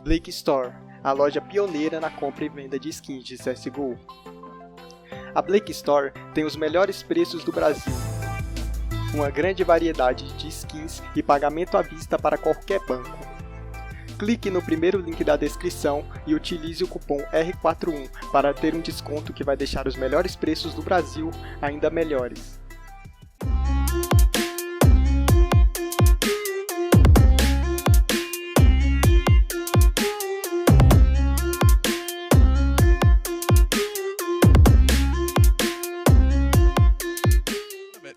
Blake Store, a loja pioneira na compra e venda de skins de CSGO. A Blake Store tem os melhores preços do Brasil, uma grande variedade de skins e pagamento à vista para qualquer banco. Clique no primeiro link da descrição e utilize o cupom R41 para ter um desconto que vai deixar os melhores preços do Brasil ainda melhores.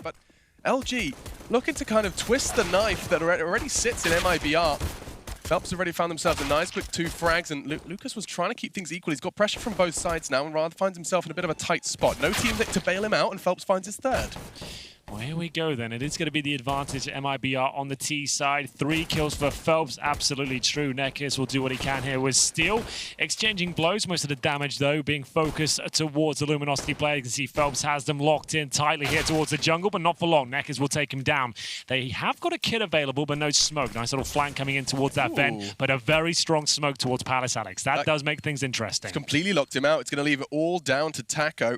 But LG looking to kind of twist the knife that already sits in MIBR. Phelps already found themselves a nice quick 2 frags, and Lucas was trying to keep things equal. He's got pressure from both sides now and rather finds himself in a bit of a tight spot. No team to bail him out, and Phelps finds his third. Well, here we go then. It is going to be the advantage MIBR on the T side. 3 kills for Phelps. Absolutely true. Nekkis will do what he can here with Steel. Exchanging blows. Most of the damage, though, being focused towards the Luminosity player. You can see Phelps has them locked in tightly here towards the jungle, but not for long. Nekkis will take him down. They have got a kit available, but no smoke. Nice little flank coming in towards that vent, but a very strong smoke towards Palace, Alex. That does make things interesting. It's completely locked him out. It's going to leave it all down to Taco.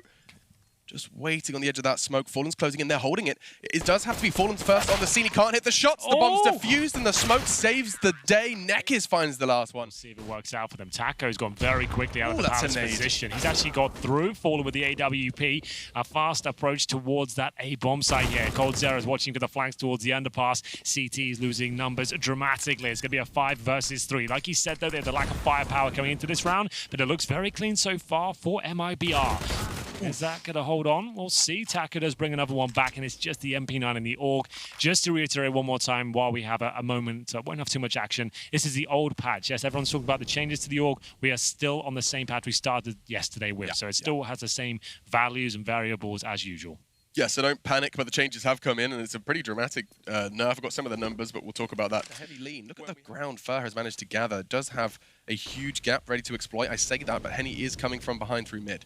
Just waiting on the edge of that smoke. Fallen's closing in there, holding it. It does have to be Fallen's first on the scene. He can't hit the shots. The bomb's defused and the smoke saves the day. Nekkis finds the last one. See if it works out for them. Taco's gone very quickly out of the Palace position. He's actually got through. Fallen with the AWP. A fast approach towards that A-bomb site here. coldzera is watching for the flanks towards the underpass. CT is losing numbers dramatically. It's going to be a 5 versus 3. Like he said, though, there's a lack of firepower coming into this round, but it looks very clean so far for MIBR. Is that going to hold on? We'll see. Taco does bring another one back, and it's just the MP9 and the AUG. Just to reiterate one more time while we have a moment, won't have too much action. This is the old patch. Yes, everyone's talking about the changes to the AUG. We are still on the same patch we started yesterday with, so it still has the same values and variables as usual. Yeah, so don't panic, but the changes have come in, and it's a pretty dramatic nerf. I've got some of the numbers, but we'll talk about that. The heavy lean. Look at the ground Fur has managed to gather. It does have a huge gap ready to exploit. I say that, but Henny is coming from behind through mid.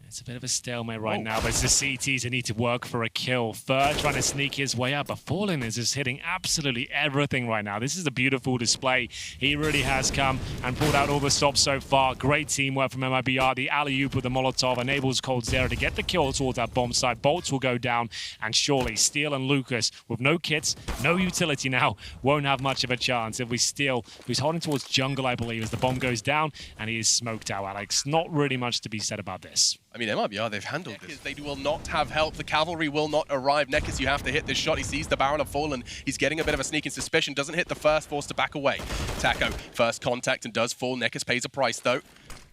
It's a bit of a stalemate right now, but it's the CTs that need to work for a kill. Fur trying to sneak his way up, but Fallen is just hitting absolutely everything right now. This is a beautiful display. He really has come and pulled out all the stops so far. Great teamwork from MIBR. The alley-oop with the Molotov enables coldzera to get the kill towards that bomb site. Bolts will go down, and surely Steel and Lucas, with no kits, no utility now, won't have much of a chance. If we Steel, who's holding towards jungle, I believe, as the bomb goes down, and he is smoked out, Alex. Not really much to be said about this. I mean, MIBR, they've handled this. They will not have help. The cavalry will not arrive. Nekkis, you have to hit this shot. He sees the barrel of Fallen. He's getting a bit of a sneaking suspicion. Doesn't hit the first, forced to back away. Taco, first contact and does fall. Nekkis pays a price, though.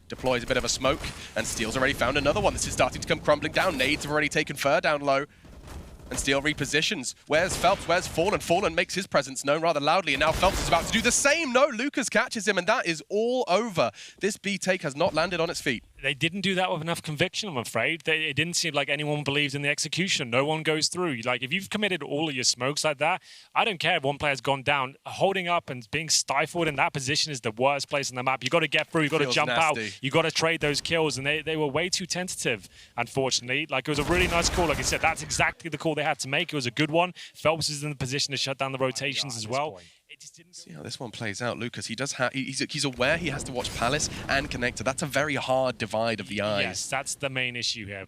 Deploys a bit of a smoke, and Steel's already found another one. This is starting to come crumbling down. Nades have already taken Fur down low. And Steel repositions. Where's Phelps? Where's Fallen? Fallen makes his presence known rather loudly, and now Phelps is about to do the same. No, Lucas catches him, and that is all over. This B take has not landed on its feet. They didn't do that with enough conviction, I'm afraid. It didn't seem like anyone believed in the execution. No one goes through. Like, if you've committed all of your smokes like that, I don't care if one player's gone down. Holding up and being stifled in that position is the worst place on the map. You've got to get through. You've got to jump out. You've got to trade those kills, and they were way too tentative, unfortunately. Like, it was a really nice call. Like I said, that's exactly the call they had to make. It was a good one. Phelps is in the position to shut down the rotations as well. See how this one plays out. Lucas, he does have. He's aware he has to watch Palace and Connector. That's a very hard divide of the eyes. Yes, that's the main issue here.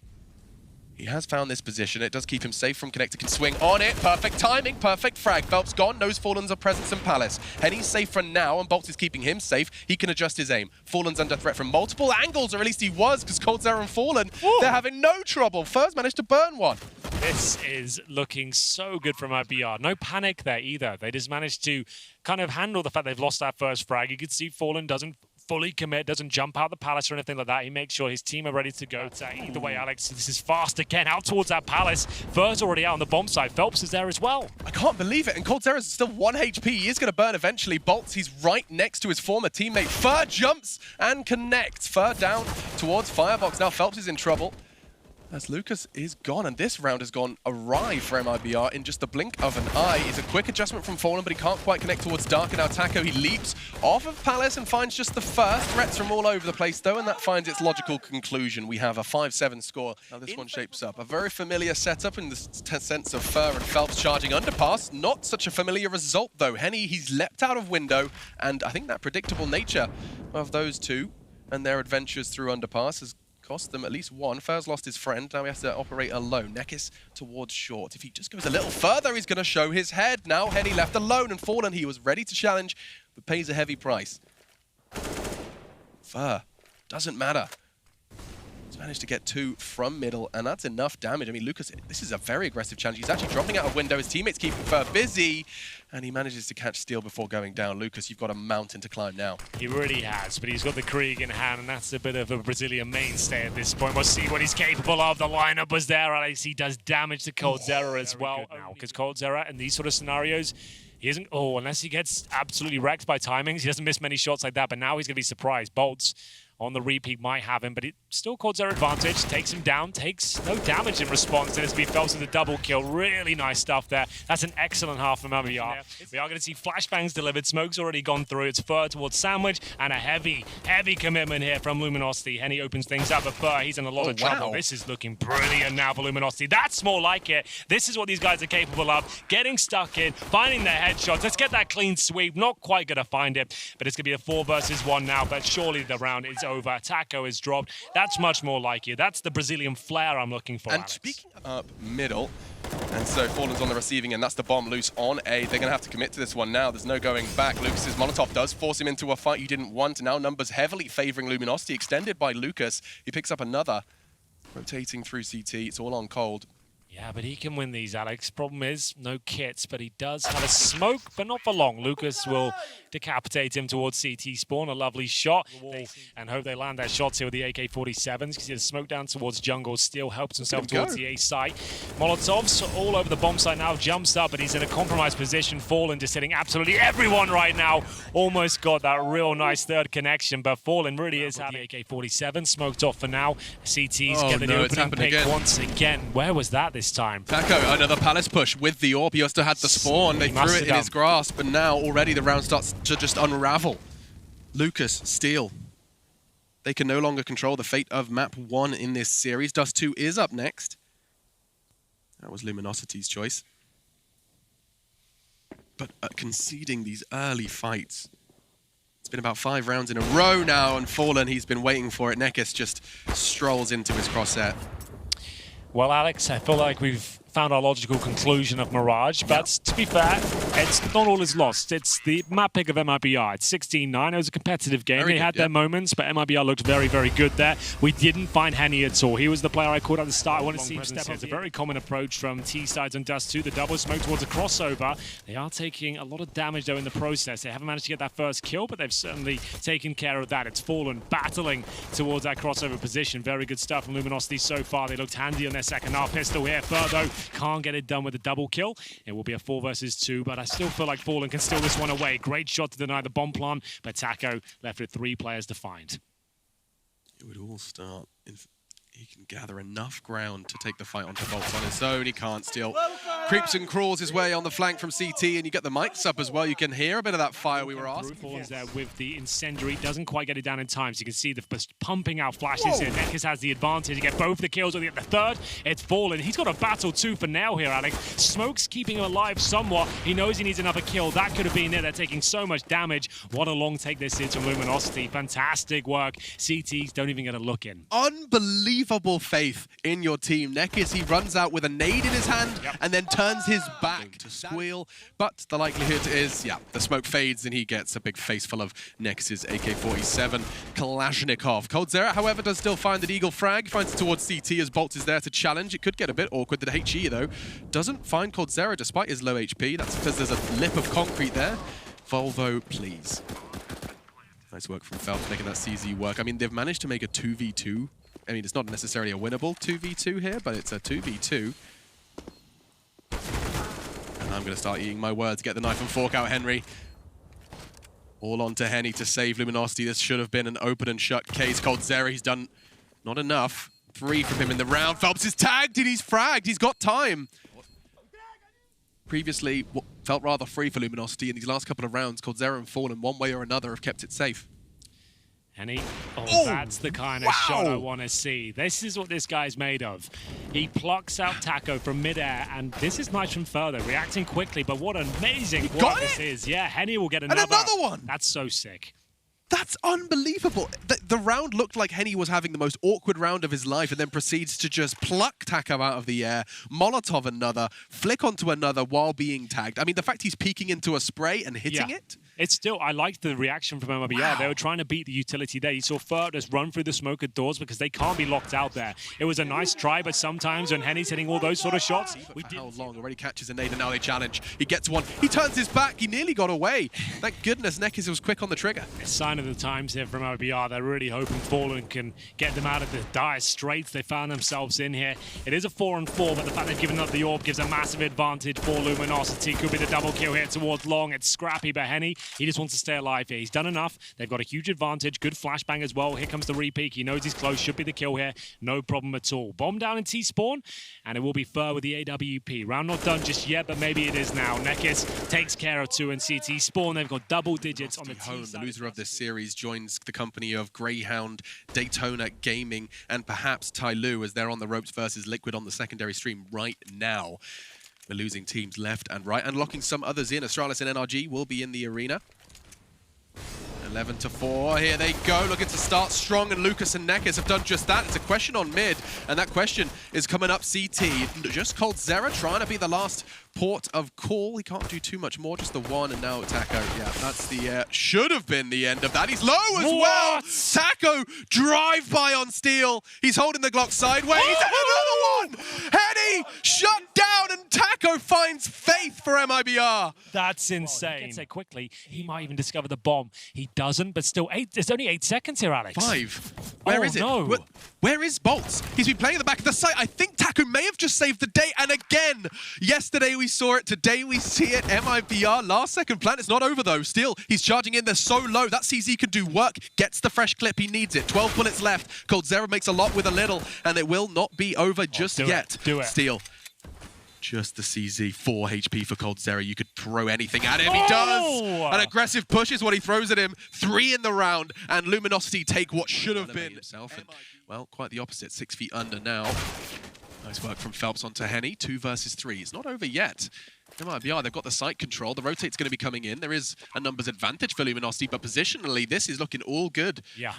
He has found this position. It does keep him safe from Connector. Can swing on it. Perfect timing. Perfect frag. Phelps gone. Knows Fallen's a presence in Palace. Henny's safe for now, and Bolts is keeping him safe. He can adjust his aim. Fallen's under threat from multiple angles, or at least he was, because coldzera and Fallen, they're having no trouble. Fur's managed to burn one. This is looking so good from MIBR. No panic there either. They just managed to kind of handle the fact they've lost that first frag. You can see Fallen doesn't fully commit, doesn't jump out the Palace or anything like that. He makes sure his team are ready to go. Either way, Alex, this is fast again, out towards that Palace. Fur's already out on the bomb side. Phelps is there as well. I can't believe it, and coldzera's still 1 HP. He is going to burn eventually. Bolts, he's right next to his former teammate. Fur jumps and connects. Fur down towards Firebox. Now Phelps is in trouble. As Lucas is gone, and this round has gone awry for Mibr in just the blink of an eye. It's a quick adjustment from Fallen, but he can't quite connect towards Dark. And now Taco, he leaps off of Palace and finds just the first. Threats from all over the place, though, and that finds its logical conclusion. We have a 5-7 score. Now this one shapes up. A very familiar setup in the sense of Fur and Phelps charging underpass. Not such a familiar result, though. Henny, he's leapt out of window, and I think that predictable nature of those two and their adventures through underpass has cost them at least one. Fur's lost his friend. Now he has to operate alone. Nekis towards short. If he just goes a little further, he's going to show his head. Now Henny left alone, and Fallen, he was ready to challenge, but pays a heavy price. Fur, doesn't matter. He's managed to get 2 from middle, and that's enough damage. I mean, Lucas, this is a very aggressive challenge. He's actually dropping out of window. His teammates keeping Fur busy, and he manages to catch Steel before going down. Lucas, you've got a mountain to climb now. He really has, but he's got the Krieg in hand, and that's a bit of a Brazilian mainstay at this point. We'll see what he's capable of. The lineup was there, Alex. He does damage to coldzera as well. Now, because coldzera in these sort of scenarios, he isn't, unless he gets absolutely wrecked by timings, he doesn't miss many shots like that, but now he's going to be surprised. Bolts on the repeat might have him, but it still coldzera advantage, takes him down, takes no damage in response, and as we Phelps with the double kill. Really nice stuff there. That's an excellent half from Mibr. We are going to see flashbangs delivered. Smoke's already gone through. It's Fur towards Sandwich, and a heavy commitment here from Luminosity. Henny opens things up, but Fur, he's in a lot of trouble. This is looking brilliant now for Luminosity. That's more like it. This is what these guys are capable of. Getting stuck in, finding their headshots. Let's get that clean sweep. Not quite going to find it, but it's going to be a 4 versus 1 now, but surely the round is over. Taco is dropped. That's much more like you. That's the Brazilian flair I'm looking for, And Alex. speaking up middle, and so Fallen's on the receiving end. That's the bomb loose on A. They're going to have to commit to this one now. There's no going back. Lucas's Molotov does force him into a fight you didn't want. Now numbers heavily favoring Luminosity, extended by Lucas. He picks up another. Rotating through CT. It's all on cold. Yeah, but he can win these, Alex. Problem is, no kits, but he does have a smoke, but not for long. Lucas will decapitate him towards CT spawn. A lovely shot. And hope they land their shots here with the AK-47s, because he has smoke down towards jungle. Steel helps himself towards the A site. Molotovs all over the bomb site now. Jumps up, and he's in a compromised position. Fallen just hitting absolutely everyone right now. Almost got that real nice third connection, but Fallen really is having AK-47. Smoked off for now. CT's get the opening pick once again. Where was that this time? Taco, another Palace push with the AWP. He also had the spawn. They threw it in his grasp, and now already the round starts to just unravel. Lucas, Steel. They can no longer control the fate of map 1 in this series. Dust 2 is up next. That was Luminosity's choice. But conceding these early fights. It's been about 5 rounds in a row now, and Fallen, he's been waiting for it. Nekis just strolls into his crosshair. Well, Alex, I feel like we've found our logical conclusion of Mirage, but to be fair, it's not all is lost. It's the map pick of Mibr. It's 16-9. It was a competitive game. They had their moments, but Mibr looked very, very good there. We didn't find Henny at all. He was the player I caught at the start. I want to see him step up. It's a very common approach from T-sides and Dust 2. The double smoke towards a crossover. They are taking a lot of damage, though, in the process. They haven't managed to get that first kill, but they've certainly taken care of that. It's Fallen battling towards that crossover position. Very good stuff from Luminosity so far. They looked handy on their second half pistol here. Further, can't get it done with a double kill. It will be a 4 versus 2, but I still feel like Fallen can steal this one away. Great shot to deny the bomb plan, but Taco left with 3 players to find. It would all start if he can gather enough ground to take the fight onto Bolts on his own. He can't. Steel creeps and crawls his way on the flank from CT, and you get the mics up as well. You can hear a bit of that fire we were asking. Fallen's there with the incendiary, doesn't quite get it down in time, so you can see the pumping out flashes here. Nekis has the advantage to get both the kills, or get the third. It's Fallen. He's got a battle too for now here, Alex. Smoke's keeping him alive somewhat. He knows he needs another kill. That could have been it. They're taking so much damage. What a long take this is from Luminosity. Fantastic work. CTs don't even get a look in. Unbelievable faith in your team. Nekis, he runs out with a nade in his hand and then turns his back to squeal. But the likelihood is, the smoke fades and he gets a big face full of Nekis's AK-47 Kalashnikov. coldzera, however, does still find an Eagle frag. Finds it towards CT as Bolt is there to challenge. It could get a bit awkward. The HE, though, doesn't find coldzera despite his low HP. That's because there's a lip of concrete there. Volvo, please. Nice work from Phelps making that CZ work. I mean, they've managed to make a 2v2. I mean, it's not necessarily a winnable 2v2 here, but it's a 2v2. And I'm going to start eating my words. Get the knife and fork out, Henry. All on to Henny to save Luminosity. This should have been an open and shut case. coldzera, he's done not enough, 3 from him in the round. Phelps is tagged and he's fragged. He's got time. Previously, what felt rather free for Luminosity in these last couple of rounds. coldzera and Fallen, one way or another, have kept it safe. That's the kind of shot I want to see. This is what this guy's made of. He plucks out Taco from midair, and this is nice from further, reacting quickly, but what an amazing work this is. Yeah, HEN1 will get another. And another one! That's so sick. That's unbelievable. The round looked like HEN1 was having the most awkward round of his life and then proceeds to just pluck Taco out of the air, Molotov another, flick onto another while being tagged. I mean, the fact he's peeking into a spray and hitting it. It's still, I liked the reaction from MIBR. Wow. They were trying to beat the utility there. You saw Fur just run through the smoke at doors because they can't be locked out there. It was a nice try, but sometimes when HEN1's hitting all those sort of shots, how long already catches a nade and now they challenge. He gets one. He turns his back. He nearly got away. Thank goodness Nekkis was quick on the trigger. A sign of the times here from MIBR. They're really hoping Fallen can get them out of the dire straits they found themselves in here. It is a 4-on-4, but the fact they've given up the orb gives a massive advantage for Luminosity. Could be the double kill here towards Long. It's scrappy, but HEN1, he just wants to stay alive here. He's done enough. They've got a huge advantage. Good flashbang as well. Here comes the repeak. He knows he's close. Should be the kill here. No problem at all. Bomb down in T-spawn, and it will be Fur with the AWP. Round not done just yet, but maybe it is now. Nekkis takes care of 2 in CT spawn. They've got double digits on the T. The loser of this series joins the company of Greyhound, Daytona Gaming, and perhaps Tyloo as they're on the ropes versus Liquid on the secondary stream right now. We're losing teams left and right and locking some others in. Astralis and NRG will be in the arena. 11-4, here they go, looking to start strong, and Lucas and Nekkis have done just that. It's a question on mid, and that question is coming up CT. Just coldzera trying to be the last port of call. He can't do too much more, just the one, and now Taco. Yeah, that's the, should have been the end of that. He's low as well! Taco, drive-by on Steel. He's holding the Glock sideways. Another one! HEN1 shut down, and Taco finds faith for MIBR. That's insane. He gets there quickly. He might even discover the bomb. He doesn't, but still, there's only 8 seconds here, Alex. 5. Where is it? No. Where is Bolts? He's been playing at the back of the site. I think Taco may have just saved the day, and again, yesterday we saw it, today we see it. MIBR, last second plant. It's not over though. Still, he's charging in. They're so low. That CZ can do work. Gets the fresh clip. He needs it. 12 bullets left. coldzera makes a lot with a little, and it will not be over just yet. Do it. Steel. Just the CZ, 4 HP for coldzera. You could throw anything at him. He does! An aggressive push is what he throws at him. 3 in the round, and Luminosity take what should have been. Himself and, well, quite the opposite. 6 feet under now. Nice work from Phelps onto HEN1. 2 versus 3. It's not over yet. MIBR, they've got the site control. The rotate's going to be coming in. There is a numbers advantage for Luminosity, but positionally, this is looking all good. Yeah.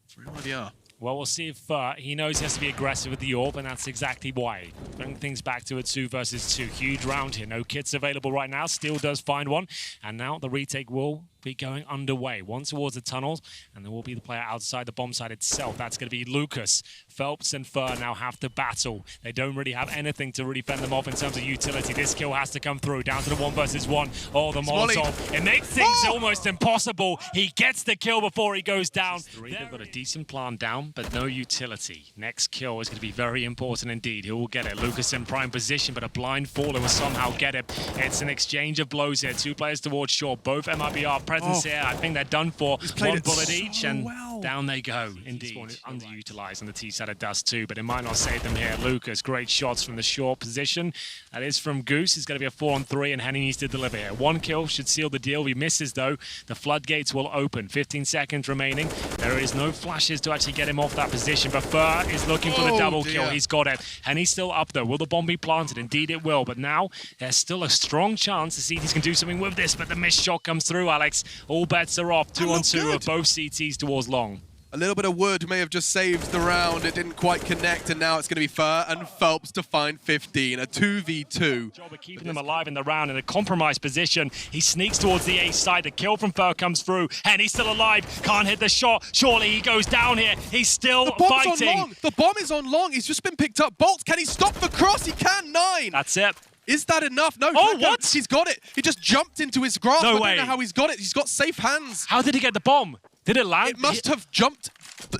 For MIBR. Well, we'll see if he knows he has to be aggressive with the orb, and that's exactly why. Bring things back to a 2 versus 2. Huge round here. No kits available right now. Steel does find one, and now the retake will be going underway. One towards the tunnels, and there will be the player outside the bomb site itself. That's going to be Lucas. Phelps and Fur now have to battle. They don't really have anything to really fend them off in terms of utility. This kill has to come through. Down to the 1 versus 1. Oh, the Molotov. It makes things almost impossible. He gets the kill before he goes down. They've got a decent plan down, but no utility. Next kill is going to be very important indeed. He will get it. Lucas in prime position, but a blind Fallen will somehow get it. It's an exchange of blows here. 2 players towards short. Both MIBR presence here. I think they're done for. 1 bullet each, and down they go. Indeed. Underutilized on the T side of Dust too, but it might not save them here. Lucas, great shots from the short position. That is from Goose. It's going to be a 4-on-3, and HEN1 needs to deliver here. 1 kill should seal the deal. If he misses though, the floodgates will open. 15 seconds remaining. There is no flashes to actually get him off that position, but Fur is looking for the double kill. He's got it, and he's still up though. Will the bomb be planted? Indeed it will, but now there's still a strong chance the CTs can do something with this, but the missed shot comes through, Alex. All bets are off. 2-on-2 of both CTs towards Long. A little bit of wood may have just saved the round. It didn't quite connect, and now it's going to be Fur and Phelps to find 15. A 2v2. Job of keeping them alive in the round in a compromised position. He sneaks towards the A side. The kill from Fur comes through, and he's still alive. Can't hit the shot. Surely he goes down here. He's still fighting. On long. The bomb is on Long. He's just been picked up. Bolts, can he stop the cross? He can. 9. That's it. Is that enough? No. Oh, what? He's got it. He just jumped into his grasp. No way. I don't know how he's got it. He's got safe hands. How did he get the bomb? Did it land? It must have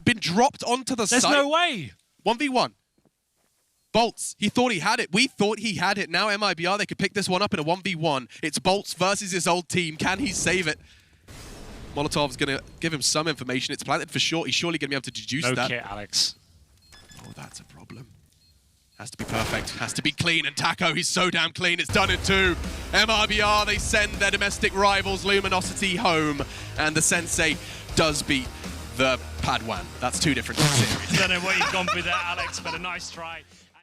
been dropped onto the site. There's no way. 1v1. Bolts, he thought he had it. We thought he had it. Now MIBR, they could pick this one up in a 1v1. It's Bolts versus his old team. Can he save it? Molotov's going to give him some information. It's planted for short. He's surely going to be able to deduce that. Okay, Alex. Oh, that's a problem. Has to be perfect, has to be clean, and Taco, he's so damn clean, it's done in 2. MRBR, they send their domestic rivals Luminosity home, and the Sensei does beat the Padawan. That's 2 different series. I don't know what you've gone with there, Alex, but a nice try.